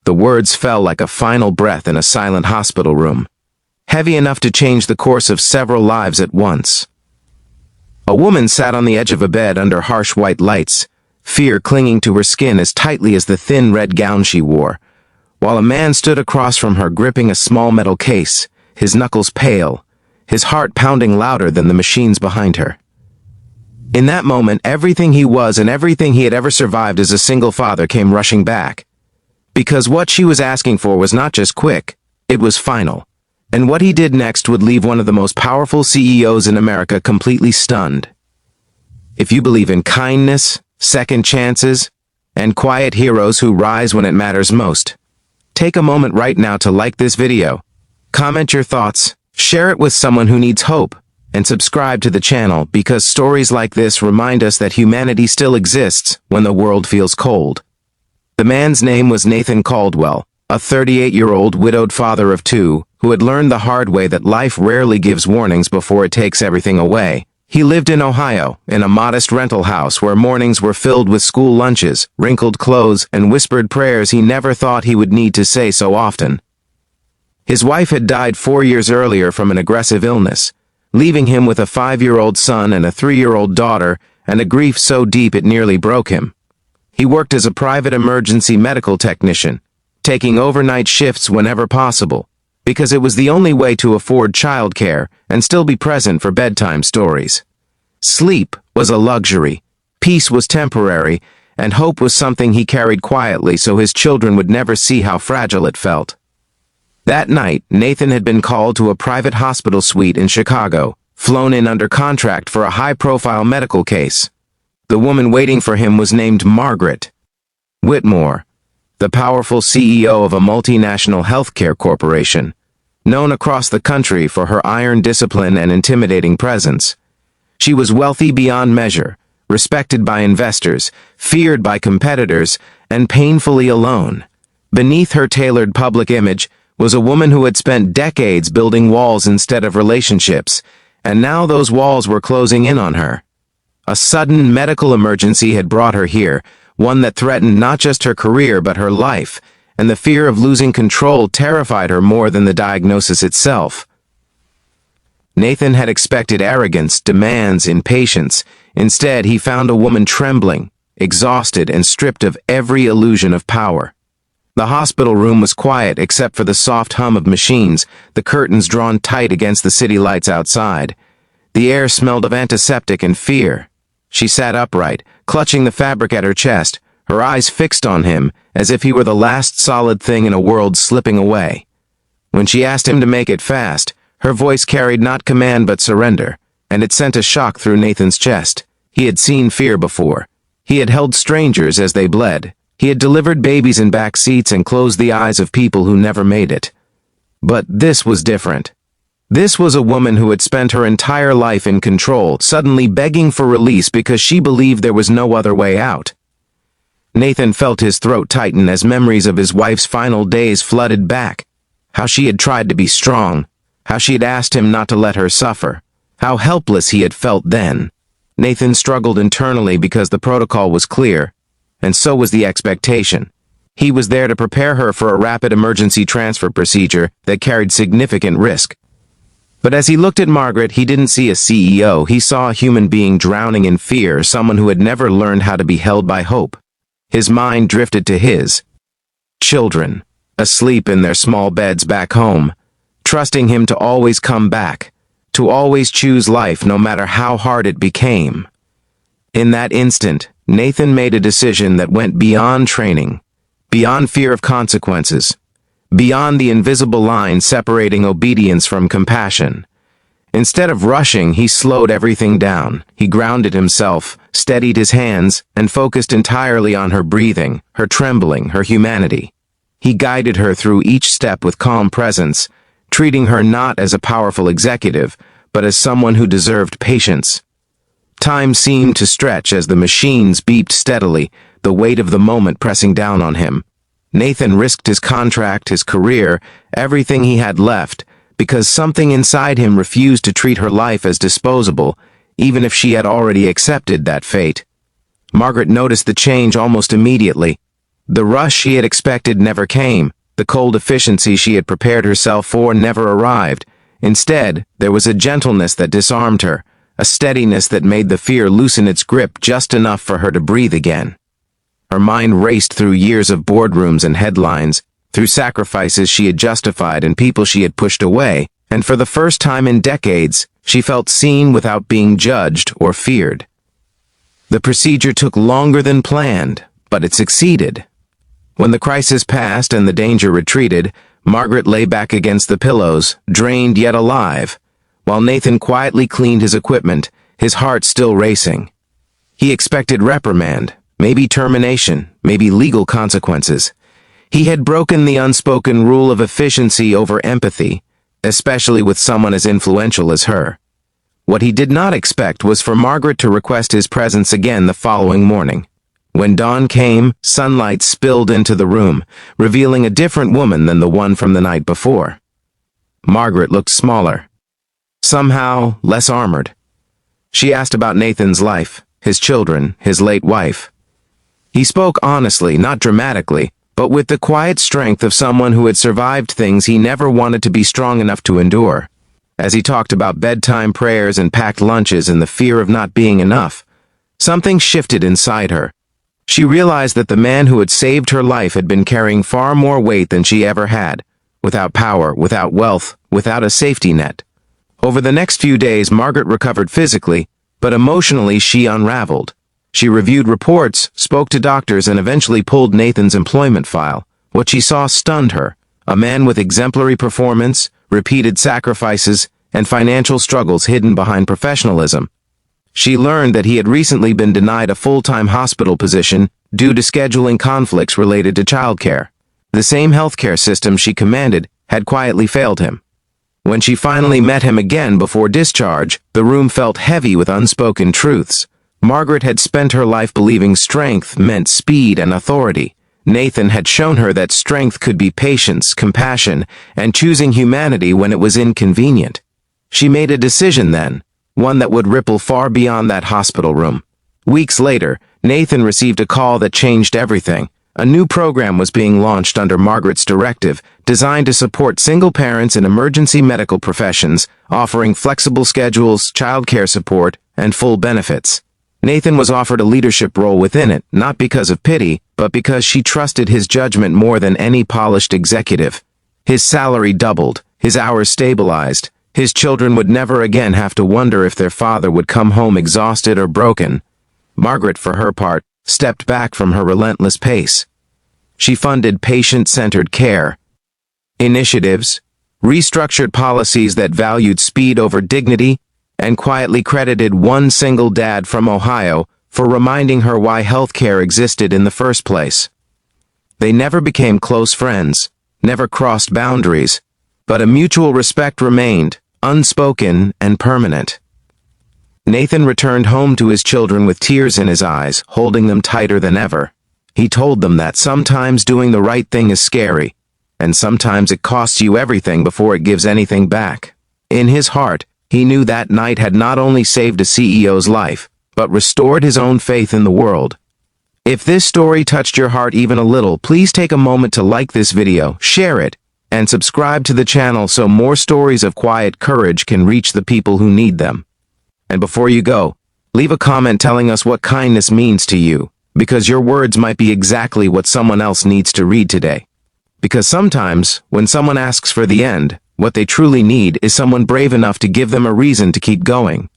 The words fell like a final breath in a silent hospital room, heavy enough to change the course of several lives at once. A woman sat on the edge of a bed under harsh white lights, fear clinging to her skin as tightly as the thin red gown she wore, while a man stood across from her gripping a small metal case, his knuckles pale, his heart pounding louder than the machines behind her. In that moment, everything he was and everything he had ever survived as a single father came rushing back. Because what she was asking for was not just quick, it was final. And what he did next would leave one of the most powerful CEOs in America completely stunned. If you believe in kindness, second chances, and quiet heroes who rise when it matters most, take a moment right now to like this video, comment your thoughts, share it with someone who needs hope, and subscribe to the channel because stories like this remind us that humanity still exists when the world feels cold. The man's name was Nathan Caldwell, a 38-year-old widowed father of two who had learned the hard way that life rarely gives warnings before it takes everything away. He lived in Ohio, in a modest rental house where mornings were filled with school lunches, wrinkled clothes, and whispered prayers he never thought he would need to say so often. His wife had died 4 years earlier from an aggressive illness, leaving him with a 5-year-old son and a 3-year-old daughter, and a grief so deep it nearly broke him. He worked as a private emergency medical technician, taking overnight shifts whenever possible, because it was the only way to afford childcare and still be present for bedtime stories. Sleep was a luxury, peace was temporary, and hope was something he carried quietly so his children would never see how fragile it felt. That night, Nathan had been called to a private hospital suite in Chicago, flown in under contract for a high-profile medical case. The woman waiting for him was named Margaret Whitmore, the powerful CEO of a multinational healthcare corporation, known across the country for her iron discipline and intimidating presence. She was wealthy beyond measure, respected by investors, feared by competitors, and painfully alone. Beneath her tailored public image was a woman who had spent decades building walls instead of relationships, and now those walls were closing in on her. A sudden medical emergency had brought her here, one that threatened not just her career but her life, and the fear of losing control terrified her more than the diagnosis itself. Nathan had expected arrogance, demands, impatience. Instead, he found a woman trembling, exhausted, and stripped of every illusion of power. The hospital room was quiet except for the soft hum of machines, the curtains drawn tight against the city lights outside. The air smelled of antiseptic and fear. She sat upright, clutching the fabric at her chest, her eyes fixed on him, as if he were the last solid thing in a world slipping away. When she asked him to make it fast, her voice carried not command but surrender, and it sent a shock through Nathan's chest. He had seen fear before. He had held strangers as they bled. He had delivered babies in back seats and closed the eyes of people who never made it. But this was different. This was a woman who had spent her entire life in control, suddenly begging for release because she believed there was no other way out. Nathan felt his throat tighten as memories of his wife's final days flooded back. How she had tried to be strong, how she had asked him not to let her suffer, how helpless he had felt then. Nathan struggled internally because the protocol was clear, and so was the expectation. He was there to prepare her for a rapid emergency transfer procedure that carried significant risk. But as he looked at Margaret, he didn't see a CEO. He saw a human being drowning in fear, someone who had never learned how to be held by hope. His mind drifted to his children, asleep in their small beds back home, trusting him to always come back, to always choose life no matter how hard it became. In that instant, Nathan made a decision that went beyond training, beyond fear of consequences, beyond the invisible line separating obedience from compassion. Instead of rushing, he slowed everything down. He grounded himself, steadied his hands, and focused entirely on her breathing, her trembling, her humanity. He guided her through each step with calm presence, treating her not as a powerful executive, but as someone who deserved patience. Time seemed to stretch as the machines beeped steadily, the weight of the moment pressing down on him. Nathan risked his contract, his career, everything he had left, because something inside him refused to treat her life as disposable, even if she had already accepted that fate. Margaret noticed the change almost immediately. The rush she had expected never came. The cold efficiency she had prepared herself for never arrived. Instead, there was a gentleness that disarmed her, a steadiness that made the fear loosen its grip just enough for her to breathe again. Her mind raced through years of boardrooms and headlines, through sacrifices she had justified and people she had pushed away, and for the first time in decades, she felt seen without being judged or feared. The procedure took longer than planned, but it succeeded. When the crisis passed and the danger retreated, Margaret lay back against the pillows, drained yet alive, while Nathan quietly cleaned his equipment, his heart still racing. He expected reprimand, maybe termination, maybe legal consequences. He had broken the unspoken rule of efficiency over empathy, especially with someone as influential as her. What he did not expect was for Margaret to request his presence again the following morning. When dawn came, sunlight spilled into the room, revealing a different woman than the one from the night before. Margaret looked smaller, somehow less armored. She asked about Nathan's life, his children, his late wife. He spoke honestly, not dramatically, but with the quiet strength of someone who had survived things he never wanted to be strong enough to endure. As he talked about bedtime prayers and packed lunches and the fear of not being enough, something shifted inside her. She realized that the man who had saved her life had been carrying far more weight than she ever had, without power, without wealth, without a safety net. Over the next few days, Margaret recovered physically, but emotionally she unraveled. She reviewed reports, spoke to doctors, and eventually pulled Nathan's employment file. What she saw stunned her. A man with exemplary performance, repeated sacrifices, and financial struggles hidden behind professionalism. She learned that he had recently been denied a full-time hospital position due to scheduling conflicts related to childcare. The same healthcare system she commanded had quietly failed him. When she finally met him again before discharge, the room felt heavy with unspoken truths. Margaret had spent her life believing strength meant speed and authority. Nathan had shown her that strength could be patience, compassion, and choosing humanity when it was inconvenient. She made a decision then, one that would ripple far beyond that hospital room. Weeks later, Nathan received a call that changed everything. A new program was being launched under Margaret's directive, designed to support single parents in emergency medical professions, offering flexible schedules, childcare support, and full benefits. Nathan was offered a leadership role within it, not because of pity, but because she trusted his judgment more than any polished executive. His salary doubled, his hours stabilized. His children would never again have to wonder if their father would come home exhausted or broken. Margaret, for her part, stepped back from her relentless pace. She funded patient-centered care initiatives, restructured policies that valued speed over dignity, and quietly credited one single dad from Ohio for reminding her why healthcare existed in the first place. They never became close friends, never crossed boundaries, but a mutual respect remained, unspoken and permanent. Nathan returned home to his children with tears in his eyes, holding them tighter than ever. He told them that sometimes doing the right thing is scary, and sometimes it costs you everything before it gives anything back. In his heart, he knew that night had not only saved a CEO's life, but restored his own faith in the world. If this story touched your heart even a little, please take a moment to like this video, share it, and subscribe to the channel so more stories of quiet courage can reach the people who need them. And before you go, leave a comment telling us what kindness means to you, because your words might be exactly what someone else needs to read today. Because sometimes, when someone asks for the end, what they truly need is someone brave enough to give them a reason to keep going.